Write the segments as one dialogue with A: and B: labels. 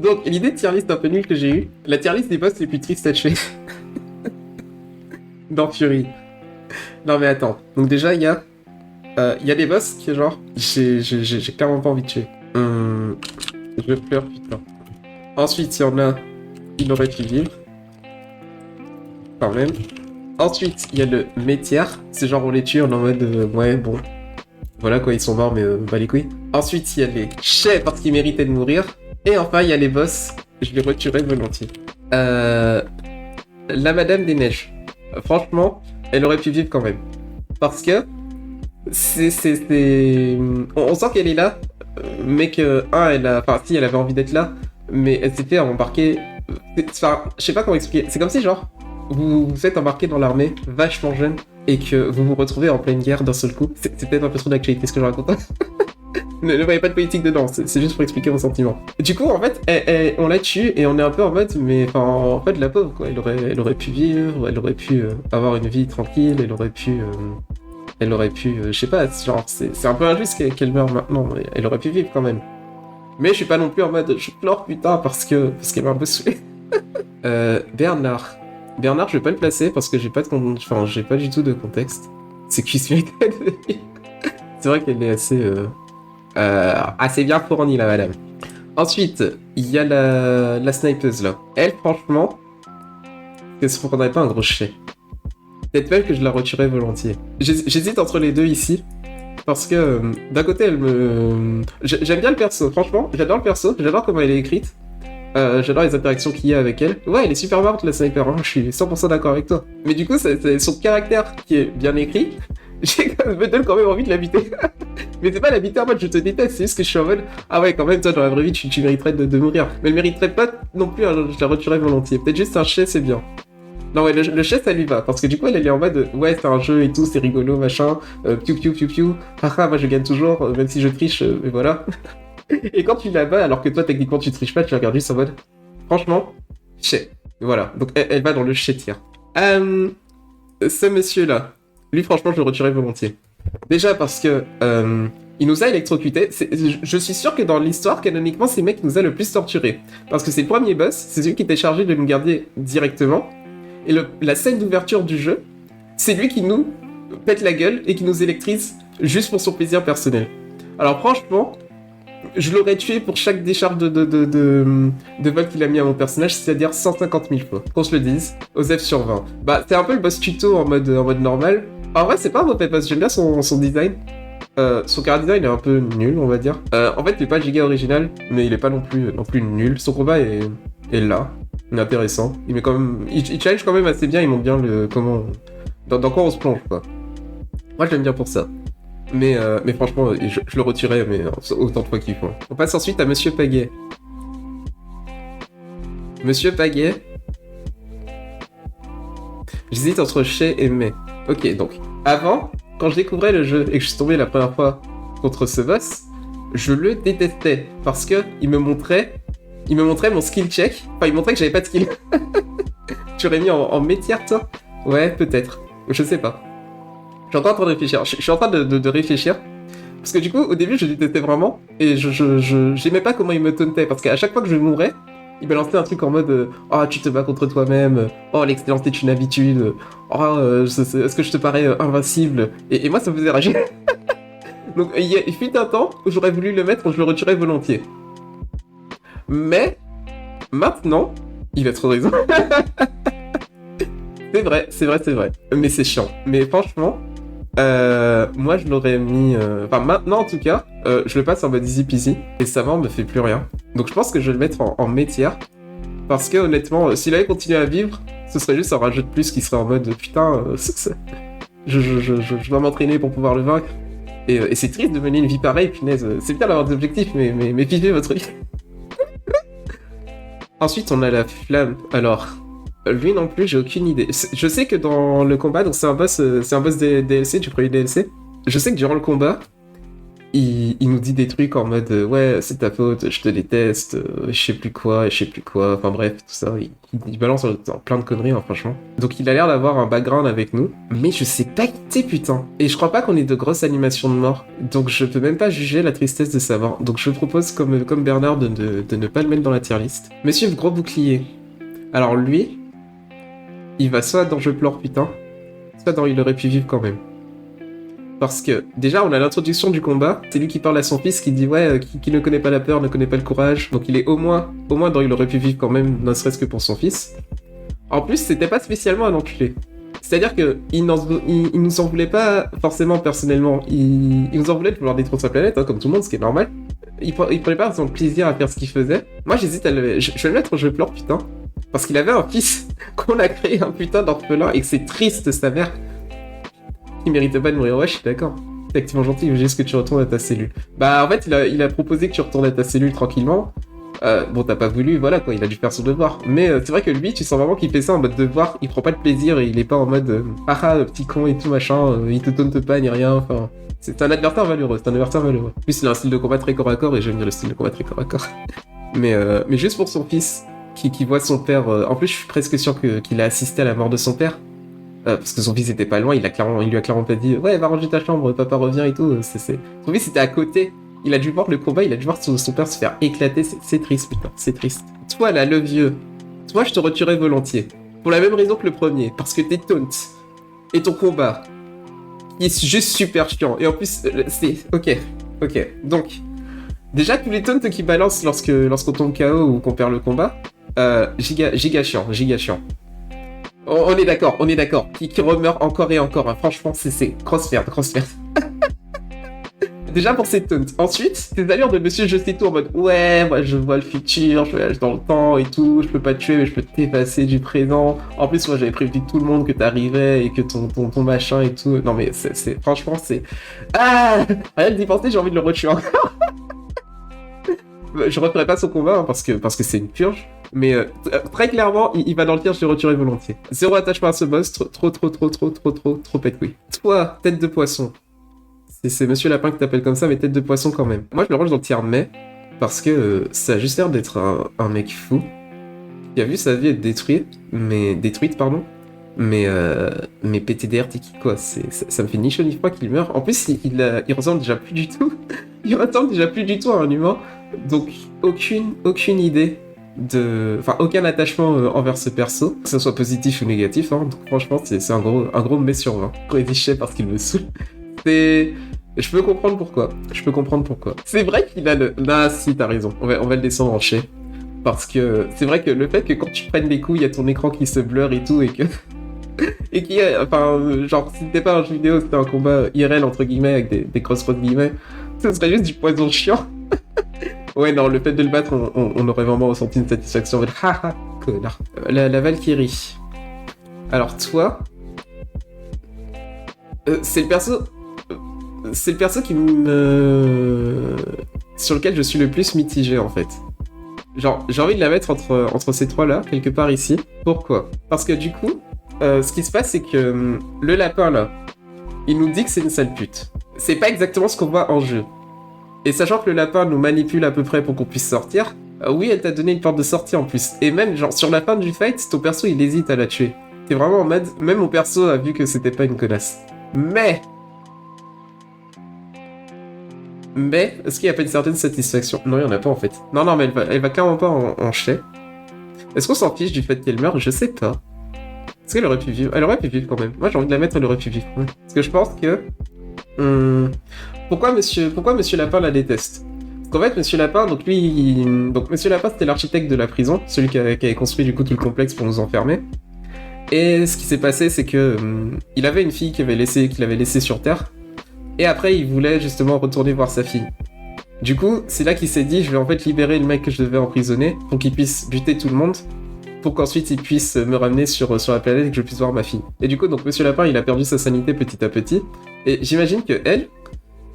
A: Donc, l'idée de tier list un peu nulle que j'ai eue, la tier list des boss les plus tristes à tuer dans Fury. Non mais attends, donc déjà il y a des boss qui genre, j'ai clairement pas envie de tuer. Je pleure, putain. Ensuite, il y en a, il aurait pu vivre. Quand même. Ensuite, il y a le métier. C'est genre, on les tue, on est en mode, ouais, bon. Voilà quoi, ils sont morts, mais bah les couilles. Ensuite, il y a les chefs parce qu'ils méritaient de mourir. Et enfin, il y a les boss. Je les retuerais volontiers. La Madame des Neiges. Franchement, elle aurait pu vivre quand même. Parce que on sent qu'elle est là, mais que, elle a... Enfin, si, elle avait envie d'être là, mais elle s'est fait embarquer... Enfin, je sais pas comment expliquer. C'est comme si, genre, vous vous êtes embarqué dans l'armée, vachement jeune, et que vous vous retrouvez en pleine guerre d'un seul coup. C'est peut-être un peu trop d'actualité ce que je raconte. Ne voyez pas de politique dedans, c'est juste pour expliquer mon sentiment. Du coup, en fait, on la tue et on est un peu en mode, mais enfin, en fait, la pauvre, quoi. Elle aurait pu vivre, elle aurait pu avoir une vie tranquille, elle aurait pu, je sais pas, genre, c'est un peu injuste qu'elle meure maintenant, mais elle aurait pu vivre quand même. Mais je suis pas non plus en mode, je pleure putain parce qu'elle m'a un peu saoulé. Bernard. Bernard, je vais pas le placer parce que j'ai pas du tout de contexte. C'est qui se mérite de vie. C'est vrai qu'elle est assez bien fournie, la madame. Ensuite, il y a la snipeuse, là. Elle, franchement, est-ce qu'on prendrait pas un gros chien? Peut-être même que je la retirerais volontiers. J'hésite entre les deux ici. Parce que, d'un côté, j'aime bien le perso, franchement. J'adore le perso, j'adore comment elle est écrite. J'adore les interactions qu'il y a avec elle. Ouais, elle est super marrante, la sniper, hein. Je suis 100% d'accord avec toi. Mais du coup, c'est son caractère qui est bien écrit. Me donne quand même envie de l'habiter. Mais c'est pas l'habiter en mode je te déteste, c'est juste que je suis en mode ah ouais, quand même, toi dans la vraie vie tu mériterais de mourir. Mais elle mériterait pas non plus, hein, je la retirerais volontiers. Peut-être juste un chef, c'est bien. Non, ouais, le chef ça lui va, parce que du coup elle est en mode ouais, c'est un jeu et tout, c'est rigolo, machin, piou piou piou piou, haha, moi je gagne toujours, même si je triche, et voilà. Et quand tu la bats, alors que toi techniquement tu triches pas, tu la regardes juste en mode franchement, chef. Voilà, donc elle va dans le chef tier. Ce monsieur là. Lui, franchement, je le retirerais volontiers. Déjà parce que il nous a électrocutés. Je suis sûr que dans l'histoire, canoniquement, c'est le mec qui nous a le plus torturés. Parce que c'est le premier boss, c'est celui qui était chargé de nous garder directement. Et la scène d'ouverture du jeu, c'est lui qui nous pète la gueule et qui nous électrise juste pour son plaisir personnel. Alors franchement, je l'aurais tué pour chaque décharge de vol qu'il a mis à mon personnage, c'est-à-dire 150 000 fois. Qu'on se le dise, Osef sur 20. Bah, c'est un peu le boss tuto en mode normal. En vrai, c'est pas un mauvais boss, j'aime bien son design. Son chara design est un peu nul, on va dire. En fait, il est pas giga original, mais il est pas non plus nul. Son combat est là, il est intéressant. Il met quand même, il challenge quand même assez bien, il montre bien dans quoi on se plonge, quoi. Moi, je l'aime bien pour ça. Mais franchement, je le retirais, mais autant de fois qu'il faut. On passe ensuite à Monsieur Pagaet. Monsieur Pagaet. J'hésite entre Shay et May. Ok, donc, avant, quand je découvrais le jeu et que je suis tombé la première fois contre ce boss, je le détestais. Parce que il me montrait mon skill check. Enfin, il montrait que j'avais pas de skill. Tu aurais mis en métier, toi? Ouais, peut-être. Je sais pas. Je suis encore en train de réfléchir. Je suis en train de réfléchir. Parce que du coup, au début, je détestais vraiment. Et j'aimais pas comment il me tauntait. Parce qu'à chaque fois que je mourais, il balançait un truc en mode oh, tu te bats contre toi-même. Oh, l'excellence est une habitude. Oh, est-ce que je te parais invincible? Et moi, ça me faisait rager. Donc, il fut un temps où j'aurais voulu le mettre, je le retirais volontiers. Mais, maintenant, il a trop raison. C'est vrai. Mais c'est chiant. Mais franchement, moi je l'aurais mis... Enfin maintenant en tout cas, je le passe en mode easy peasy. Et ça me fait plus rien. Donc je pense que je vais le mettre en métier. Parce que honnêtement, s'il avait continué à vivre, ce serait juste un rajout de plus qui serait en mode putain, je dois m'entraîner pour pouvoir le vaincre. Et c'est triste de mener une vie pareille, punaise. C'est bien d'avoir des objectifs, mais vivez votre vie. Ensuite on a la flamme. Alors... Lui non plus, j'ai aucune idée. Je sais que dans le combat, donc c'est un boss des DLC, du premier DLC. Je sais que durant le combat, il nous dit des trucs en mode ouais, c'est ta faute, je te déteste, je sais plus quoi, enfin bref, tout ça. Il balance en plein de conneries, hein, franchement. Donc il a l'air d'avoir un background avec nous, mais je sais pas qui c'est, putain. Et je crois pas qu'on ait de grosses animations de mort, donc je peux même pas juger la tristesse de sa mort. Donc je propose, comme Bernard, de ne pas le mettre dans la tier list. Monsieur Gros Bouclier. Alors lui, il va soit dans Je pleure, putain, soit dans Il aurait pu vivre quand même. Parce que, déjà, on a l'introduction du combat, c'est lui qui parle à son fils, qui dit, ouais, qui ne connaît pas la peur, ne connaît pas le courage, donc il est au moins dans Il aurait pu vivre quand même, ne serait-ce que pour son fils. En plus, c'était pas spécialement un enculé. C'est-à-dire que il nous en voulait pas forcément personnellement, il nous en voulait de vouloir détruire sa planète, hein, comme tout le monde, ce qui est normal. Il prenait pas son plaisir à faire ce qu'il faisait. Moi, j'hésite à le... Je vais le mettre, je pleure, putain. Parce qu'il avait un fils qu'on a créé un putain d'orphelin, et que c'est triste, sa mère. Il méritait pas de mourir, ouais, je suis d'accord. C'est activement gentil, il veut juste que tu retournes à ta cellule. Bah, en fait, il a proposé que tu retournes à ta cellule tranquillement. Bon, t'as pas voulu, voilà quoi, il a dû faire son devoir. Mais c'est vrai que lui, tu sens vraiment qu'il fait ça en mode devoir, il prend pas de plaisir et il est pas en mode petit con et tout machin, il te taunte pas ni rien, enfin. C'est un adversaire valeureux, En plus, il a un style de combat très corps à corps et j'aime bien le style de combat très corps à corps. mais juste pour son fils, qui voit son père. En plus, je suis presque sûr qu'il a assisté à la mort de son père. Parce que son fils était pas loin, il lui a clairement pas dit ouais, va ranger ta chambre, papa revient et tout. Son fils était à côté. Il a dû voir le combat, il a dû voir son père se faire éclater. C'est triste, putain, c'est triste. Toi là, le vieux, toi je te retuerais volontiers. Pour la même raison que le premier, parce que t'es taunt. Et ton combat, il est juste super chiant. Et en plus, c'est. Ok. Donc, déjà, tous les taunts qui balancent lorsqu'on tombe KO ou qu'on perd le combat, giga chiant. On est d'accord. Qui remeurt encore et encore. Hein. Franchement, c'est grosse merde. Déjà pour ces taunts. Ensuite, ces allures de monsieur je sais tout en mode ouais, moi je vois le futur, je voyage dans le temps et tout, je peux pas te tuer mais je peux t'effacer du présent. En plus, moi j'avais prévenu tout le monde que t'arrivais et que ton machin et tout. Non mais franchement, c'est... Ah, rien d'y penser, j'ai envie de le retuer encore. Je referai pas son combat hein, parce que c'est une purge. Mais très clairement, il va dans le tir, je le retuerai volontiers. Zéro attachement à ce boss, trop pète couille. Toi, tête de poisson. C'est Monsieur Lapin qui t'appelle comme ça, mais tête de poisson quand même. Moi, je le range dans le tiers mais, parce que ça a juste l'air d'être un mec fou, qui a vu sa vie être détruite, mais PTDR tiki quoi, ça me fait ni chaud ni froid qu'il meurt. En plus, il ressemble déjà plus du tout. Il ressemble déjà plus du tout à un humain. Donc, aucune idée enfin, aucun attachement envers ce perso, que ce soit positif ou négatif, hein. Donc, franchement, c'est un gros mets sur 20. Prédiché parce qu'il me saoule. Je peux comprendre pourquoi. C'est vrai qu'il a le... Ah si, t'as raison. On va le descendre en chai. Parce que c'est vrai que le fait que quand tu prennes des coups, il y a ton écran qui se blur et tout, et que... et qu'il y a... Enfin, genre, si c'était pas un jeu vidéo, c'était un combat IRL, entre guillemets, avec des grosses guillemets, ce serait juste du poison chiant. Ouais, non, le fait de le battre, on aurait vraiment ressenti une satisfaction. Haha, connard. La Valkyrie. Alors, toi... c'est le perso qui me... sur lequel je suis le plus mitigé, en fait. Genre, j'ai envie de la mettre entre ces trois-là, quelque part ici. Pourquoi ? Parce que du coup, ce qui se passe, c'est que le lapin, là, il nous dit que c'est une sale pute. C'est pas exactement ce qu'on voit en jeu. Et sachant que le lapin nous manipule à peu près pour qu'on puisse sortir, oui, elle t'a donné une porte de sortie en plus. Et même, genre, sur la fin du fight, ton perso, il hésite à la tuer. T'es vraiment en mode... Même mon perso a vu que c'était pas une connasse. Mais, est-ce qu'il n'y a pas une certaine satisfaction ? Non, il n'y en a pas en fait. Non, mais elle va clairement pas en chai. Est-ce qu'on s'en fiche du fait qu'elle meurt ? Je sais pas. Est-ce qu'elle aurait pu vivre ? Elle aurait pu vivre quand même. Moi j'ai envie de la mettre, elle aurait pu vivre. Parce que je pense que... Pourquoi Monsieur Lapin la déteste ? Parce qu'en fait, Monsieur Lapin, donc lui... Donc Monsieur Lapin, c'était l'architecte de la prison, celui qui avait construit du coup tout le complexe pour nous enfermer. Et ce qui s'est passé, c'est que il avait une fille qu'il avait laissée sur Terre. Et après, il voulait justement retourner voir sa fille. Du coup, c'est là qu'il s'est dit, je vais en fait libérer le mec que je devais emprisonner pour qu'il puisse buter tout le monde, pour qu'ensuite il puisse me ramener sur la planète et que je puisse voir ma fille. Et du coup, donc Monsieur Lapin, il a perdu sa sanité petit à petit. Et j'imagine que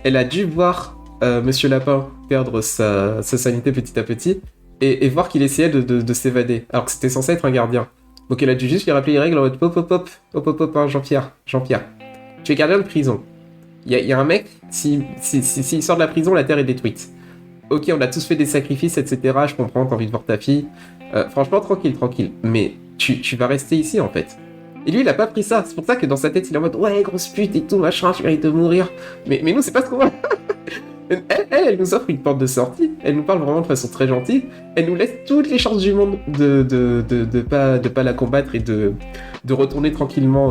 A: elle a dû voir Monsieur Lapin perdre sa sanité petit à petit et voir qu'il essayait de s'évader, alors que c'était censé être un gardien. Donc elle a dû juste lui rappeler les règles en mode hop, hein, Jean-Pierre. Tu es gardien de prison. Il y a un mec, s'il sort de la prison, la Terre est détruite. Ok, on a tous fait des sacrifices, etc. Je comprends, t'as envie de voir ta fille. Franchement, tranquille. Mais tu vas rester ici, en fait. Et lui, il a pas pris ça. C'est pour ça que dans sa tête, il est en mode ouais, grosse pute et tout, machin, tu mérites de mourir. Mais nous, c'est pas ce qu'on va. Elle nous offre une porte de sortie. Elle nous parle vraiment de façon très gentille. Elle nous laisse toutes les chances du monde de pas la combattre et de retourner tranquillement.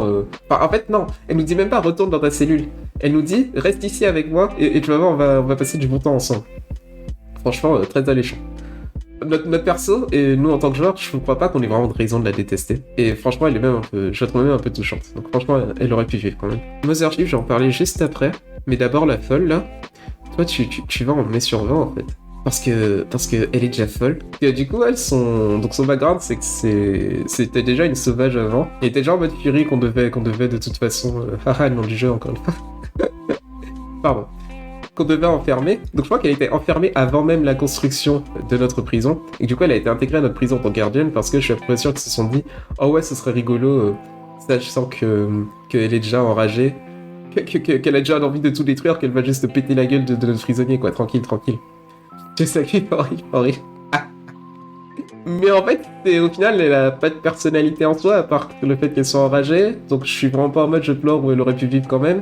A: Enfin, en fait, non. Elle nous dit même pas retourne dans ta cellule. Elle nous dit reste ici avec moi et tu vas voir, on va passer du bon temps ensemble. Franchement, très alléchant. Notre perso, et nous en tant que joueur, je ne crois pas qu'on ait vraiment de raison de la détester. Et franchement, elle est même un peu, je la trouve même un peu touchante. Donc franchement, elle aurait pu vivre quand même. Mothership, j'en parlais juste après. Mais d'abord, la folle, là. Toi, tu vas en mai sur 20, en fait. Parce que elle est déjà folle. Et du coup, donc son background, c'est que c'était déjà une sauvage avant. Elle était déjà en mode furie qu'on devait de toute façon... Haha, le nom du jeu, encore une fois. Pardon. Qu'on devait enfermer. Donc je crois qu'elle était enfermée avant même la construction de notre prison. Et du coup, elle a été intégrée à notre prison en tant que gardienne parce que je suis à peu près sûr qu'ils se sont dit « Oh ouais, ce serait rigolo, sachant qu'elle est déjà enragée, qu'elle a déjà envie de tout détruire, qu'elle va juste péter la gueule de notre prisonnier, quoi. Tranquille. » Je sais que horrible. Mais en fait, au final, elle a pas de personnalité en soi, à part le fait qu'elle soit enragée. Donc je suis vraiment pas en mode je pleure où elle aurait pu vivre quand même.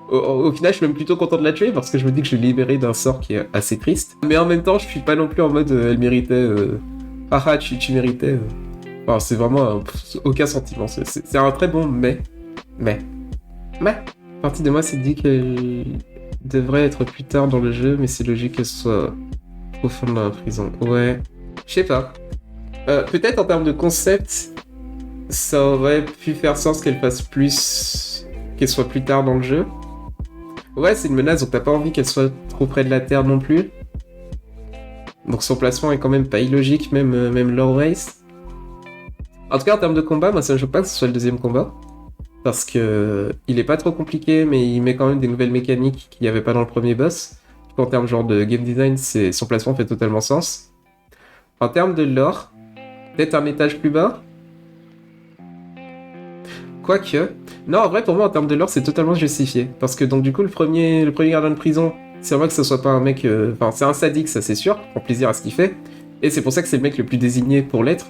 A: Au final, je suis même plutôt content de la tuer parce que je me dis que je l'ai libérée d'un sort qui est assez triste. Mais en même temps, je suis pas non plus en mode elle méritait. Haha, tu méritais. Enfin, c'est vraiment aucun sentiment. C'est un très bon mais. Partie de moi s'est dit qu'elle devrait être plus tard dans le jeu, mais c'est logique qu'elle soit au fond de la prison. Ouais. Je sais pas. Peut-être en termes de concept, ça aurait pu faire sens qu'elle fasse plus. Qu'elle soit plus tard dans le jeu. Ouais, c'est une menace, donc t'as pas envie qu'elle soit trop près de la Terre non plus. Donc son placement est quand même pas illogique, même lore-wise. En tout cas, en termes de combat, moi ça me choque pas que ce soit le deuxième combat. Parce que il est pas trop compliqué, mais il met quand même des nouvelles mécaniques qu'il n'y avait pas dans le premier boss. En termes genre de game design, son placement fait totalement sens. En termes de lore, peut-être un étage plus bas. Quoique... Non, en vrai, pour moi, en termes de lore, c'est totalement justifié. Parce que, donc, du coup, le premier gardien de prison, c'est vrai que ce soit pas un mec... Enfin, c'est un sadique, ça c'est sûr, prend plaisir à ce qu'il fait. Et c'est pour ça que c'est le mec le plus désigné pour l'être.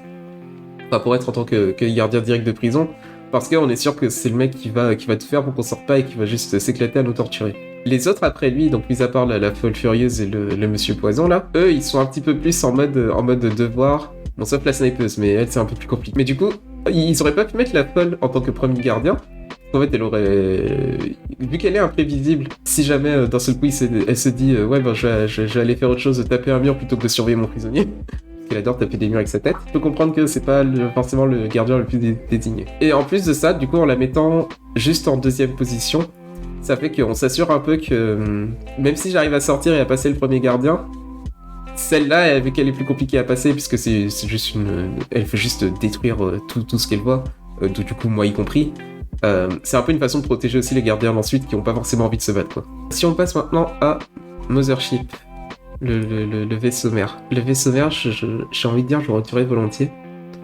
A: Enfin, pour être en tant que gardien direct de prison. Parce qu'on est sûr que c'est le mec qui va tout faire pour qu'on sorte pas et qui va juste s'éclater à nous torturer. Les autres après lui, donc mis à part la folle furieuse et le monsieur poison là, eux, ils sont un petit peu plus en mode devoir... Bon, sauf la snipeuse, mais elle, c'est un peu plus compliqué. Mais du coup, ils auraient pas pu mettre la folle en tant que premier gardien. En fait, elle aurait... Vu qu'elle est imprévisible, si jamais d'un seul coup elle se dit ouais, ben je vais aller faire autre chose, taper un mur plutôt que de surveiller mon prisonnier. Parce qu'elle adore taper des murs avec sa tête. Je peux comprendre que c'est pas forcément le gardien le plus désigné. Et en plus de ça, du coup, en la mettant juste en deuxième position, ça fait qu'on s'assure un peu que même si j'arrive à sortir et à passer le premier gardien, celle-là, vu qu'elle est plus compliquée à passer, puisque c'est juste elle fait juste détruire tout ce qu'elle voit, du coup moi y compris. C'est un peu une façon de protéger aussi les gardiens ensuite qui ont pas forcément envie de se battre, quoi. Si on passe maintenant à Mothership, le vaisseau mère. Le vaisseau mère, j'ai envie de dire, je le retirerais volontiers.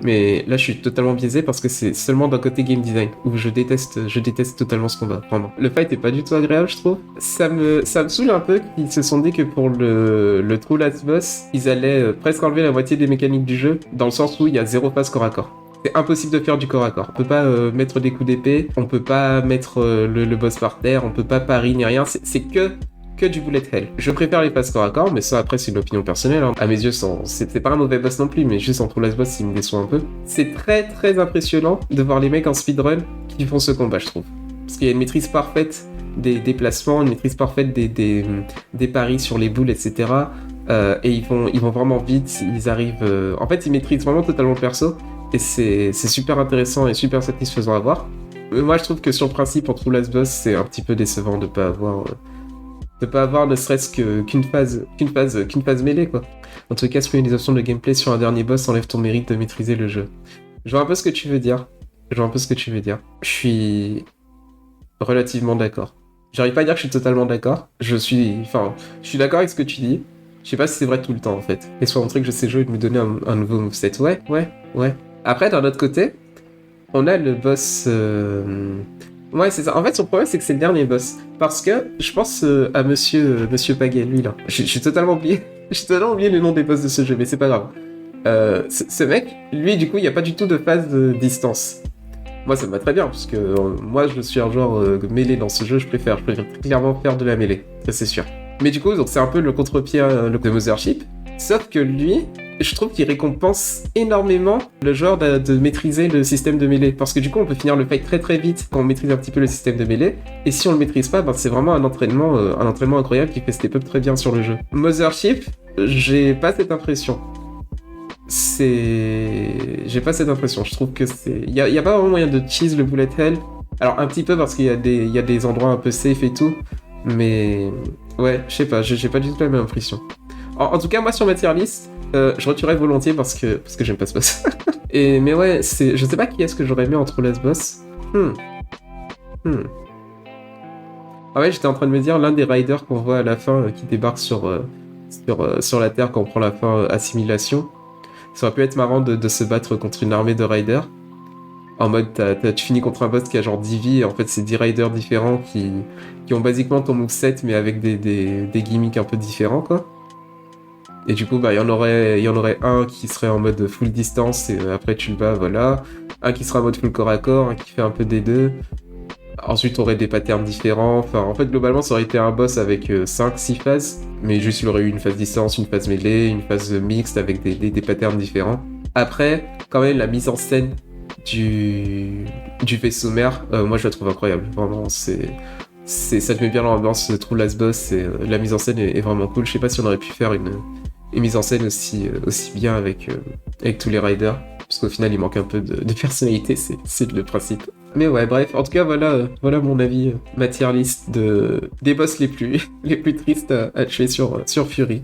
A: Mais là, je suis totalement biaisé parce que c'est seulement d'un côté game design où je déteste totalement ce combat, vraiment. Le fight est pas du tout agréable, je trouve. Ça me saoule un peu qu'ils se sont dit que pour le True Last Boss, ils allaient presque enlever la moitié des mécaniques du jeu, dans le sens où il y a 0 phase corps à corps. C'est impossible de faire du corps à corps. On peut pas mettre des coups d'épée, on peut pas mettre le boss par terre, on peut pas pari ni rien, c'est que du bullet hell. Je préfère les phases corps à corps, mais ça après c'est une opinion personnelle. Hein. À mes yeux, c'est pas un mauvais boss non plus, mais juste en True Last Boss, il me déçoit un peu. C'est très très impressionnant de voir les mecs en speedrun qui font ce combat, je trouve. Parce qu'il y a une maîtrise parfaite des déplacements, une maîtrise parfaite des paris sur les boules, etc. Et ils vont vraiment vite, ils arrivent... En fait, ils maîtrisent vraiment totalement le perso, et c'est super intéressant et super satisfaisant à voir. Moi, je trouve que sur le principe, en True Last Boss, c'est un petit peu décevant de pas avoir ne serait-ce qu'une phase mêlée, quoi. En tout cas, supprimer les options de gameplay sur un dernier boss enlève ton mérite de maîtriser le jeu. Je vois un peu ce que tu veux dire. Je suis relativement d'accord. J'arrive pas à dire que je suis totalement d'accord. Je suis d'accord avec ce que tu dis. Je sais pas si c'est vrai tout le temps, en fait. Et soit montrer que je sais jouer et de me donner un nouveau moveset. Ouais. Après, d'un autre côté, on a le boss Ouais, c'est ça. En fait, son problème, c'est que c'est le dernier boss. Parce que je pense à Monsieur Paguet, lui, là. J'ai totalement oublié. J'ai totalement oublié le nom des boss de ce jeu, mais c'est pas grave. Ce mec, lui, du coup, il n'y a pas du tout de phase de distance. Moi, ça me va très bien, parce que moi, je suis un joueur mêlé dans ce jeu, je préfère clairement faire de la mêlée, ça c'est sûr. Mais du coup, donc c'est un peu le contre-pied de Mothership, sauf que lui, je trouve qu'il récompense énormément le joueur de maîtriser le système de mêlée, parce que du coup, on peut finir le fight très très vite quand on maîtrise un petit peu le système de mêlée, et si on le maîtrise pas, ben, c'est vraiment un entraînement incroyable qui fait step up très bien sur le jeu. Mothership, j'ai pas cette impression. J'ai pas cette impression, je trouve que c'est... Il y a pas vraiment moyen de cheese le bullet hell. Alors un petit peu parce qu'il y a des endroits un peu safe et tout, mais... Ouais, je sais pas, j'ai pas du tout la même impression. En tout cas, moi sur ma tier list, je retirerais volontiers parce que j'aime pas ce boss. Mais ouais, je sais pas qui est-ce que j'aurais mis entre les boss. Ah ouais, j'étais en train de me dire, l'un des riders qu'on voit à la fin qui débarque sur la Terre quand on prend la fin assimilation, ça aurait pu être marrant de se battre contre une armée de riders. En mode, tu finis contre un boss qui a genre 10 vies, et en fait c'est 10 riders différents qui ont basiquement ton moveset, mais avec des gimmicks un peu différents, quoi. Et du coup, bah, il y en aurait un qui serait en mode full distance, et après tu le bats, voilà. Un qui sera en mode full corps à corps, un qui fait un peu des deux. Ensuite, on aurait des patterns différents. Enfin, en fait, globalement, ça aurait été un boss avec 5-6 phases. Mais juste, il aurait eu une phase distance, une phase mêlée, une phase mixte avec des patterns différents. Après, quand même, la mise en scène du vaisseau mère, moi, je la trouve incroyable. Vraiment, ça te met bien l'ambiance, True Last Boss. Et, la mise en scène est vraiment cool. Je sais pas si on aurait pu faire une mise en scène aussi bien avec tous les riders. Parce qu'au final, il manque un peu de personnalité, c'est le principe. Mais ouais, bref, en tout cas, voilà mon avis, ma tier list des boss les plus tristes à tuer sur Fury.